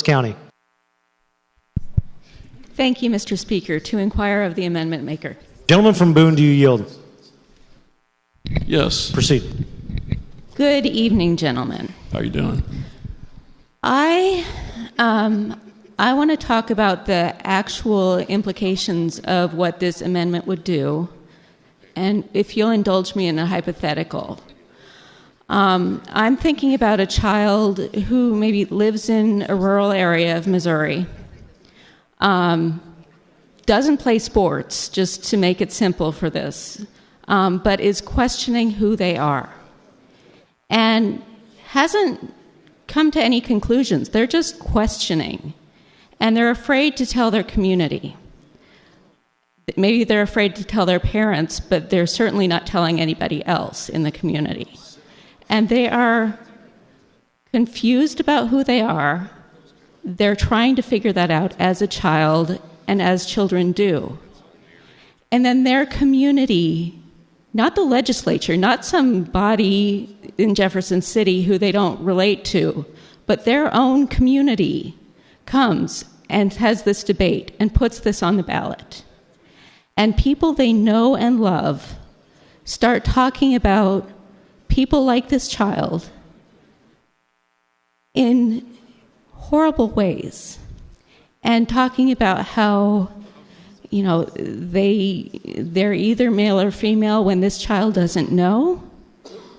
County. Thank you, Mr. Speaker. To inquire of the amendment maker. Gentleman from Boone, do you yield? Yes. Proceed. Good evening, gentlemen. How are you doing? I want to talk about the actual implications of what this amendment would do, and if you'll indulge me in a hypothetical. I'm thinking about a child who maybe lives in a rural area of Missouri, doesn't play sports, just to make it simple for this, but is questioning who they are, and hasn't come to any conclusions. They're just questioning, and they're afraid to tell their community. Maybe they're afraid to tell their parents, but they're certainly not telling anybody else in the community. And they are confused about who they are. They're trying to figure that out as a child and as children do. And then their community, not the legislature, not some body in Jefferson City who they don't relate to, but their own community comes and has this debate and puts this on the ballot. And people they know and love start talking about people like this child in horrible ways, and talking about how, you know, they're either male or female when this child doesn't know,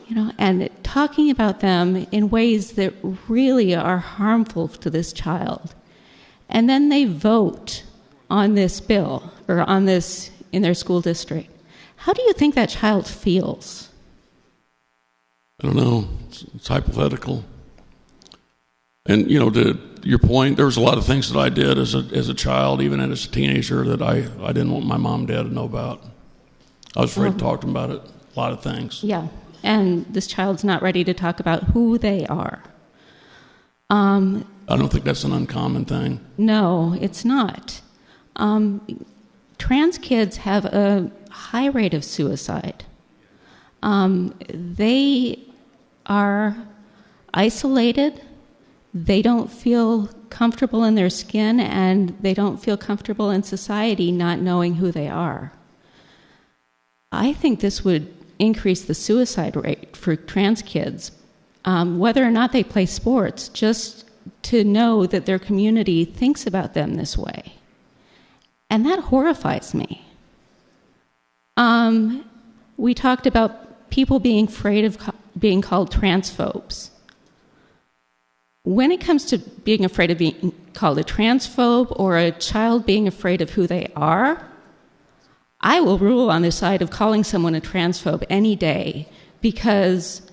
you know, and talking about them in ways that really are harmful to this child. And then they vote on this bill, or on this in their school district. How do you think that child feels? I don't know. It's hypothetical. And, you know, to your point, there was a lot of things that I did as a child, even as a teenager, that I didn't want my mom and dad to know about. I was afraid to talk to them about it, a lot of things. Yeah, and this child's not ready to talk about who they are. I don't think that's an uncommon thing. No, it's not. Trans kids have a high rate of suicide. They are isolated. They don't feel comfortable in their skin, and they don't feel comfortable in society not knowing who they are. I think this would increase the suicide rate for trans kids, whether or not they play sports, just to know that their community thinks about them this way. And that horrifies me. We talked about people being afraid of being called transphobes. When it comes to being afraid of being called a transphobe or a child being afraid of who they are, I will rule on the side of calling someone a transphobe any day, because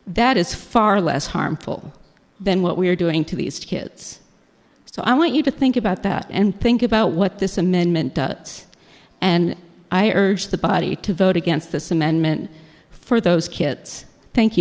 that is far less harmful than what we are doing to these kids. So I want you to think about that and think about what this amendment does. And I urge the body to vote against this amendment for those kids. Thank you.